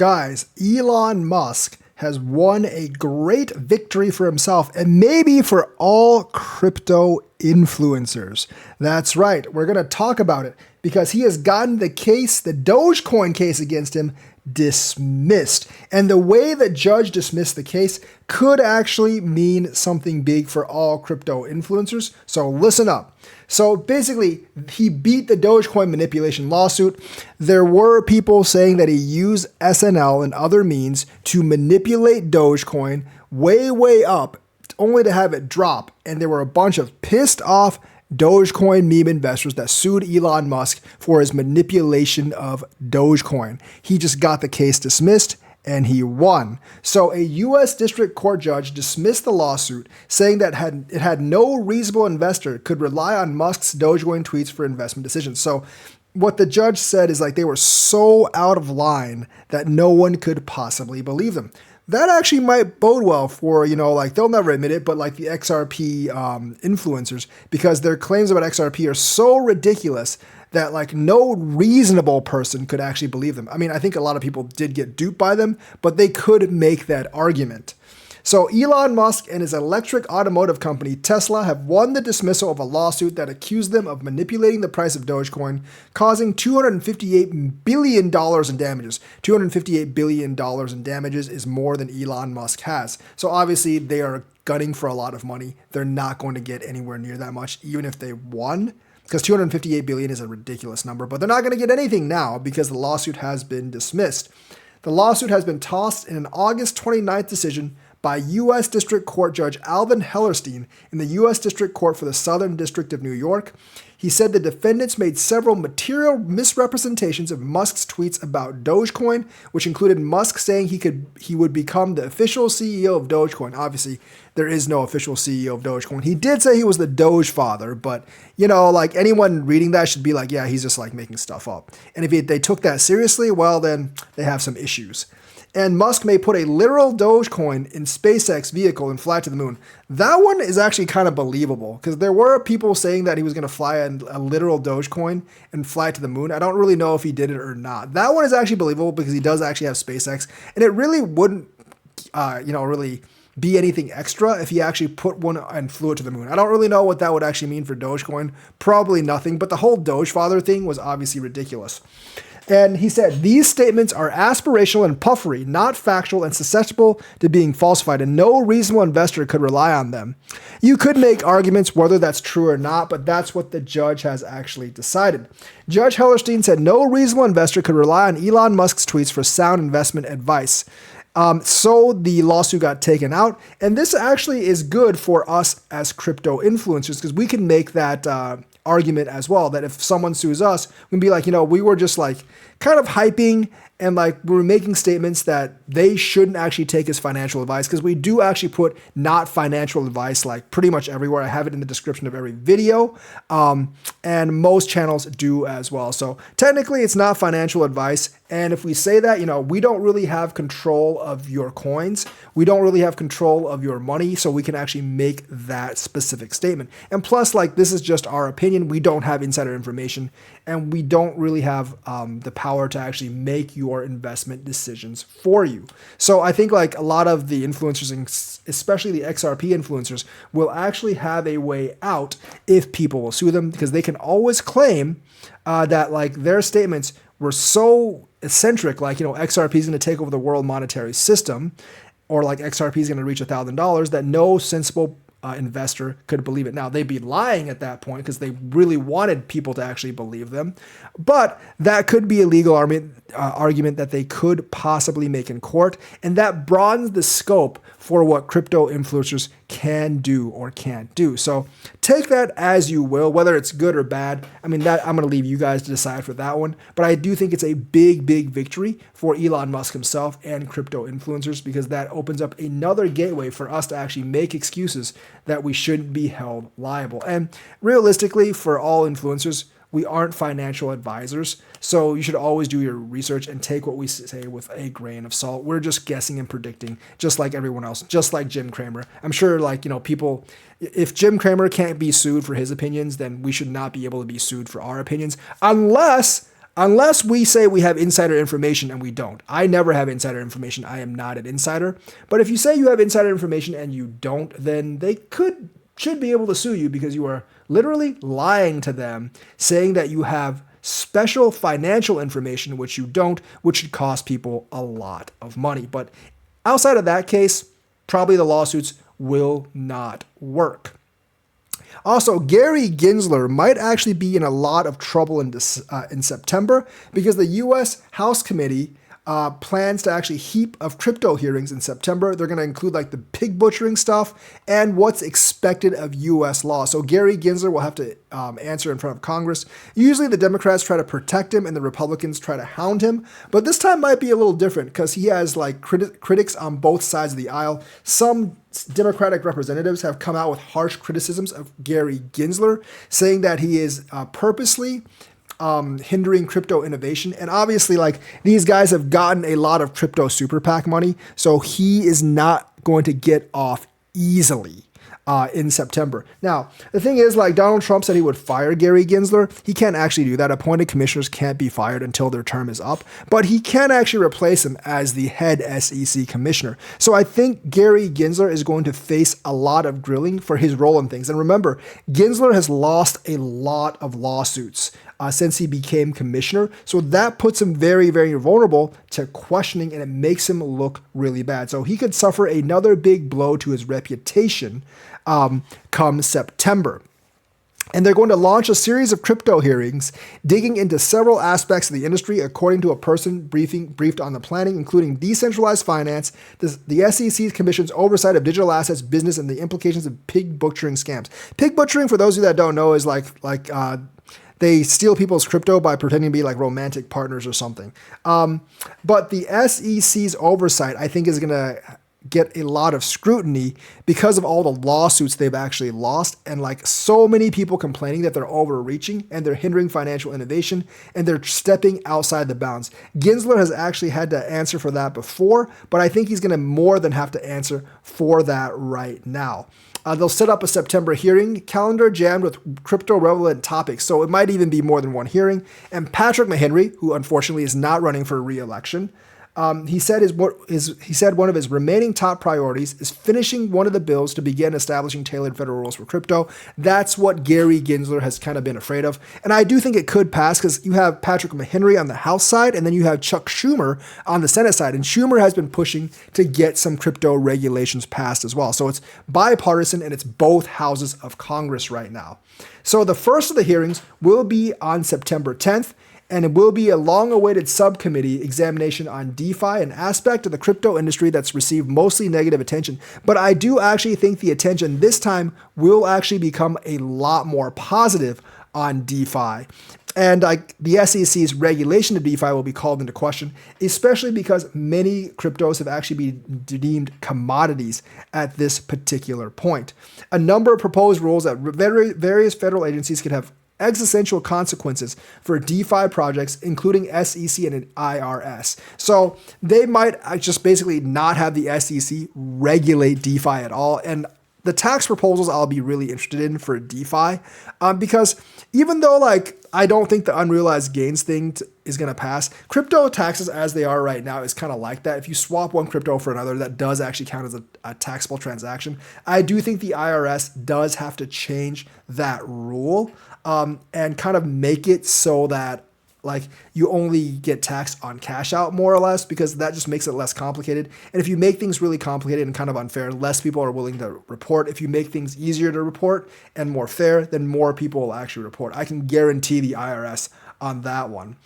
Guys, Elon Musk has won a great victory for himself and maybe for all crypto influencers. That's right, we're going to talk about it because he has gotten the Dogecoin case against him, dismissed. And the way the judge dismissed the case could actually mean something big for all crypto influencers. So listen up. So basically, he beat the Dogecoin manipulation lawsuit. There were people saying that he used SNL and other means to manipulate Dogecoin way up, only to have it drop. And there were a bunch of pissed off Dogecoin meme investors that sued Elon Musk for his manipulation of Dogecoin. He just got the case dismissed and he won. So a U.S. District Court judge dismissed the lawsuit, saying that it had no reasonable investor could rely on Musk's Dogecoin tweets for investment decisions. So what the judge said is like they were so out of line that no one could possibly believe them. That actually might bode well for, like they'll never admit it, but like the XRP influencers, because their claims about XRP are so ridiculous that like no reasonable person could actually believe them. I mean, I think a lot of people did get duped by them, but they could make that argument. So Elon Musk and his electric automotive company Tesla have won the dismissal of a lawsuit that accused them of manipulating the price of Dogecoin, causing $258 billion in damages. $258 billion in damages is more than Elon Musk has. So obviously they are gunning for a lot of money. They're not going to get anywhere near that much, even if they won, because $258 billion is a ridiculous number, but they're not going to get anything now because the lawsuit has been dismissed. The lawsuit has been tossed in an August 29th decision by U.S. District Court Judge Alvin Hellerstein in the U.S. District Court for the Southern District of New York. He said the defendants made several material misrepresentations of Musk's tweets about Dogecoin, which included Musk saying he would become the official CEO of Dogecoin. Obviously, there is no official CEO of Dogecoin. He did say he was the Doge father, but like anyone reading that should be like, yeah, he's just like making stuff up. And if they took that seriously, well, then they have some issues. And Musk may put a literal Dogecoin in SpaceX vehicle and fly to the moon. That one is actually kind of believable because there were people saying that he was going to fly a literal Dogecoin and fly to the moon. I don't really know if he did it or not. That one is actually believable because he does actually have SpaceX, and it really wouldn't, really be anything extra if he actually put one and flew it to the moon. I don't really know what that would actually mean for Dogecoin. Probably nothing, but the whole Doge father thing was obviously ridiculous. And he said, these statements are aspirational and puffery, not factual and susceptible to being falsified, and no reasonable investor could rely on them. You could make arguments whether that's true or not, but that's what the judge has actually decided. Judge Hellerstein said no reasonable investor could rely on Elon Musk's tweets for sound investment advice. So the lawsuit got taken out, and this actually is good for us as crypto influencers because we can make that argument as well, that if someone sues us, we can be like, we were just like kind of hyping and like we were making statements that they shouldn't actually take as financial advice, because we do actually put not financial advice like pretty much everywhere. I have it in the description of every video, and most channels do as well. So technically it's not financial advice. And if we say that, we don't really have control of your coins. We don't really have control of your money. So we can actually make that specific statement. And plus, like, this is just our opinion. We don't have insider information, and we don't really have the power to actually make your investment decisions for you. So I think like a lot of the influencers, and especially the XRP influencers, will actually have a way out if people will sue them, because they can always claim that like their statements were so eccentric, like, XRP is going to take over the world monetary system, or like XRP is going to reach $1,000, that no sensible investor could believe it. Now, they'd be lying at that point because they really wanted people to actually believe them, but that could be a legal argument that they could possibly make in court, and that broadens the scope for what crypto influencers can do or can't do. So take that as you will, whether it's good or bad. I mean, that I'm going to leave you guys to decide for that one, but I do think it's a big victory for Elon Musk himself and crypto influencers, because that opens up another gateway for us to actually make excuses that we shouldn't be held liable. And realistically, for all influencers, we aren't financial advisors, so you should always do your research and take what we say with a grain of salt. We're just guessing and predicting, just like everyone else, just like Jim Cramer. I'm sure, like, people, if Jim Cramer can't be sued for his opinions, then we should not be able to be sued for our opinions, unless Unless we say we have insider information and we don't. I never have insider information. I am not an insider. But if you say you have insider information and you don't, then they should be able to sue you because you are literally lying to them, saying that you have special financial information, which you don't, which should cost people a lot of money. But outside of that case, probably the lawsuits will not work. Also, Gary Gensler might actually be in a lot of trouble in September because the U.S. House Committee plans to actually heap of crypto hearings in September. They're going to include like the pig butchering stuff and what's expected of U.S. law. So Gary Gensler will have to answer in front of Congress. Usually the Democrats try to protect him and the Republicans try to hound him. But this time might be a little different because he has like critics on both sides of the aisle. Some Democratic representatives have come out with harsh criticisms of Gary Gensler, saying that he is purposely hindering crypto innovation. And obviously, like, these guys have gotten a lot of crypto super PAC money, so he is not going to get off easily in September. Now, the thing is, like, Donald Trump said he would fire Gary Gensler. He can't actually do that. Appointed commissioners can't be fired until their term is up, but he can actually replace him as the head SEC commissioner. So I think Gary Gensler is going to face a lot of grilling for his role in things. And remember, Gensler has lost a lot of lawsuits since he became commissioner. So that puts him very, very vulnerable to questioning, and it makes him look really bad. So he could suffer another big blow to his reputation come September. And they're going to launch a series of crypto hearings, digging into several aspects of the industry, according to a person briefed on the planning, including decentralized finance, the SEC's commission's oversight of digital assets business, and the implications of pig butchering scams. Pig butchering, for those of you that don't know, is like they steal people's crypto by pretending to be like romantic partners or something. But the SEC's oversight, I think, is going to get a lot of scrutiny because of all the lawsuits they've actually lost, and like so many people complaining that they're overreaching and they're hindering financial innovation and they're stepping outside the bounds. Gensler has actually had to answer for that before, but I think he's going to more than have to answer for that right now. They'll set up a September hearing calendar jammed with crypto-relevant topics, so it might even be more than one hearing. And Patrick McHenry, who unfortunately is not running for re-election, he said one of his remaining top priorities is finishing one of the bills to begin establishing tailored federal rules for crypto. That's what Gary Gensler has kind of been afraid of. And I do think it could pass because you have Patrick McHenry on the House side, and then you have Chuck Schumer on the Senate side. And Schumer has been pushing to get some crypto regulations passed as well. So it's bipartisan, and it's both houses of Congress right now. So the first of the hearings will be on September 10th. And it will be a long-awaited subcommittee examination on DeFi, an aspect of the crypto industry that's received mostly negative attention. But I do actually think the attention this time will actually become a lot more positive on DeFi. And the SEC's regulation of DeFi will be called into question, especially because many cryptos have actually been deemed commodities at this particular point. A number of proposed rules that various federal agencies could have existential consequences for DeFi projects, including SEC and an IRS. So they might just basically not have the SEC regulate DeFi at all. And the tax proposals I'll be really interested in for DeFi, because even though like I don't think the unrealized gains thing is going to pass, crypto taxes as they are right now is kind of like that. If you swap one crypto for another, that does actually count as a taxable transaction. I do think the IRS does have to change that rule and kind of make it so that like you only get taxed on cash out more or less, because that just makes it less complicated. And if you make things really complicated and kind of unfair, less people are willing to report. If you make things easier to report and more fair, then more people will actually report. I can guarantee the IRS on that one.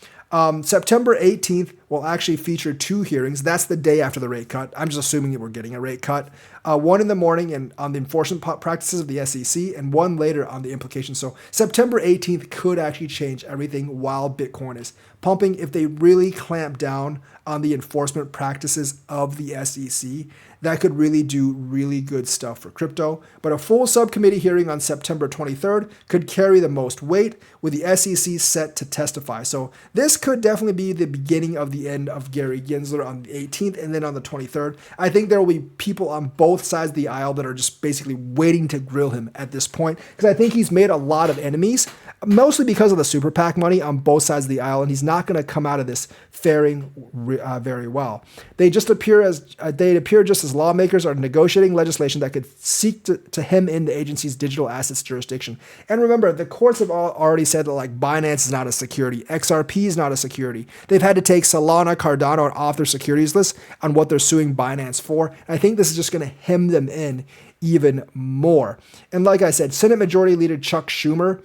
September 18th will actually feature two hearings. That's the day after the rate cut. I'm just assuming that we're getting a rate cut. One in the morning and on the enforcement practices of the SEC, and one later on the implications. So September 18th could actually change everything while Bitcoin is pumping. If they really clamp down on the enforcement practices of the SEC, that could really do really good stuff for crypto. But a full subcommittee hearing on September 23rd could carry the most weight, with the SEC set to testify. So this could definitely be the beginning of the end of Gary Gensler on the 18th, and then on the 23rd. I think there will be people on both sides of the aisle that are just basically waiting to grill him at this point, because I think he's made a lot of enemies mostly because of the super PAC money on both sides of the aisle, and he's not going to come out of this faring very well. They appear just as lawmakers are negotiating legislation that could seek to hem in the agency's digital assets jurisdiction. And remember, the courts have already said that like Binance is not a security, XRP is not a security. They've had to take Solana, Cardano off their securities list on what they're suing Binance for. And I think this is just going to hem them in even more. And like I said, Senate Majority Leader Chuck Schumer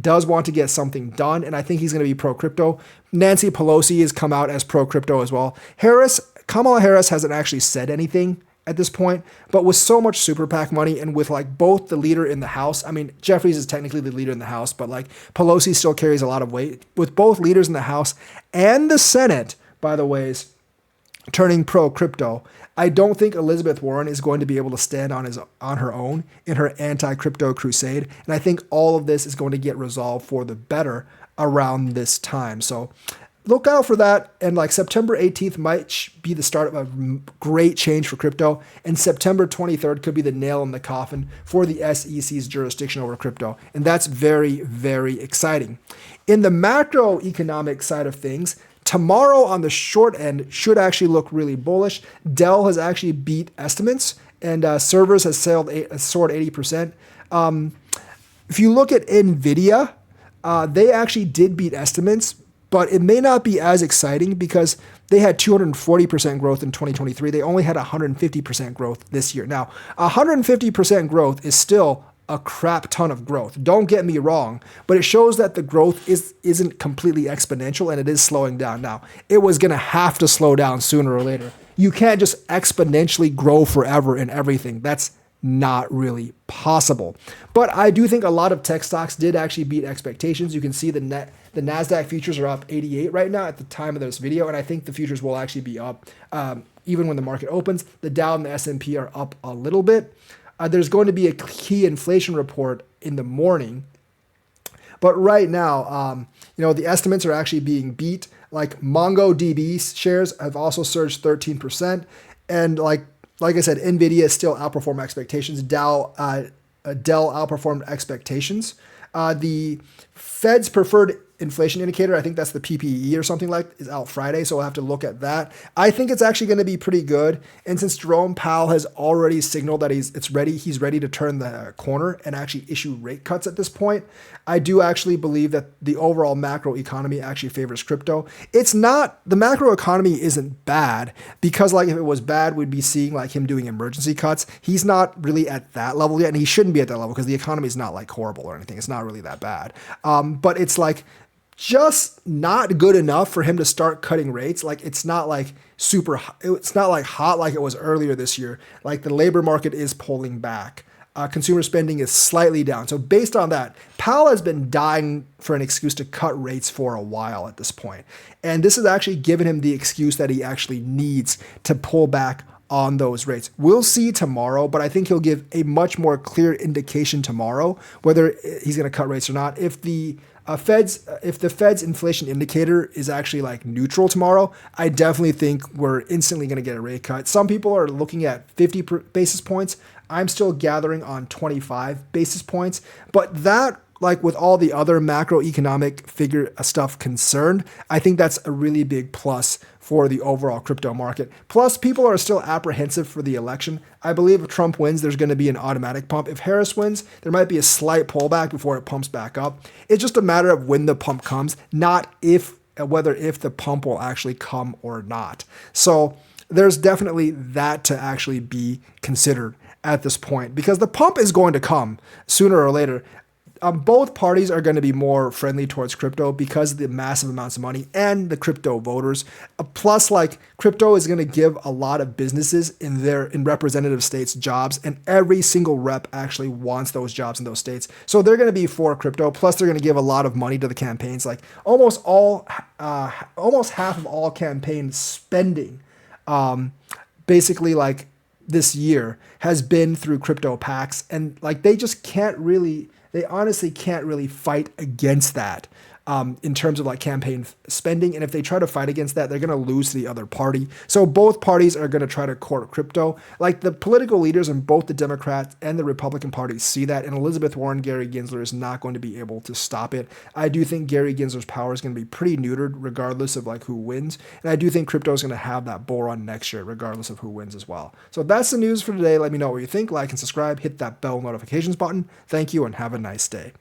does want to get something done, and I think he's going to be pro-crypto. Nancy Pelosi has come out as pro-crypto as well. Kamala Harris hasn't actually said anything at this point, but with so much super PAC money and with like both the leader in the House, I mean, Jeffries is technically the leader in the House, but like Pelosi still carries a lot of weight. With both leaders in the House and the Senate, by the way, turning pro-crypto, I don't think Elizabeth Warren is going to be able to stand on her own in her anti-crypto crusade. And I think all of this is going to get resolved for the better around this time. So look out for that. And like September 18th might be the start of a great change for crypto. And September 23rd could be the nail in the coffin for the SEC's jurisdiction over crypto. And that's very, very exciting. In the macroeconomic side of things, tomorrow on the short end should actually look really bullish. Dell has actually beat estimates, and servers has soared 80%. If you look at NVIDIA, they actually did beat estimates, but it may not be as exciting because they had 240% growth in 2023. They only had 150% growth this year. Now, 150% growth is still a crap ton of growth. Don't get me wrong, but it shows that the growth isn't completely exponential and it is slowing down. Now, it was going to have to slow down sooner or later. You can't just exponentially grow forever in everything. That's not really possible. But I do think a lot of tech stocks did actually beat expectations. You can see the NASDAQ futures are up 88 right now at the time of this video, and I think the futures will actually be up even when the market opens. The Dow and the S&P are up a little bit. There's going to be a key inflation report in the morning. But right now, the estimates are actually being beat. Like MongoDB shares have also surged 13%. And like I said, NVIDIA still outperformed expectations. Dell outperformed expectations. The Fed's preferred inflation indicator, I think that's the PPE or something like, is out Friday, so we'll have to look at that. I think it's actually going to be pretty good. And since Jerome Powell has already signaled that he's ready to turn the corner and actually issue rate cuts at this point, I do actually believe that the overall macro economy actually favors crypto. The macro economy isn't bad, because like if it was bad, we'd be seeing like him doing emergency cuts. He's not really at that level yet, and he shouldn't be at that level because the economy is not like horrible or anything. It's not really that bad. But it's like just not good enough for him to start cutting rates. Like it's not like it's not like hot like it was earlier this year. Like the labor market is pulling back. Consumer spending is slightly down. So based on that, Powell has been dying for an excuse to cut rates for a while at this point. And this has actually given him the excuse that he actually needs to pull back on those rates. We'll see tomorrow, but I think he'll give a much more clear indication tomorrow whether he's going to cut rates or not. If the Fed's inflation indicator is actually like neutral tomorrow, I definitely think we're instantly going to get a rate cut. Some people are looking at 50 basis points. I'm still gathering on 25 basis points, but that, like with all the other macroeconomic figure stuff concerned, I think that's a really big plus for the overall crypto market. Plus, people are still apprehensive for the election. I believe if Trump wins, there's going to be an automatic pump. If Harris wins, there might be a slight pullback before it pumps back up. It's just a matter of when the pump comes, not whether the pump will actually come or not. So there's definitely that to actually be considered at this point, because the pump is going to come sooner or later. Both parties are going to be more friendly towards crypto because of the massive amounts of money and the crypto voters. Plus, like crypto is going to give a lot of businesses in representative states jobs, and every single rep actually wants those jobs in those states. So they're going to be for crypto. Plus, they're going to give a lot of money to the campaigns. Like almost half of all campaign spending, basically like this year has been through crypto PACs, and like they honestly can't really fight against that. in terms of like campaign spending. And if they try to fight against that, they're going to lose to the other party. So both parties are going to try to court crypto. Like the political leaders in both the Democrats and the Republican parties see that. And Elizabeth Warren, Gary Gensler is not going to be able to stop it. I do think Gary Gensler's power is going to be pretty neutered regardless of like who wins. And I do think crypto is going to have that bull run next year regardless of who wins as well. So that's the news for today. Let me know what you think. Like and subscribe. Hit that bell notifications button. Thank you and have a nice day.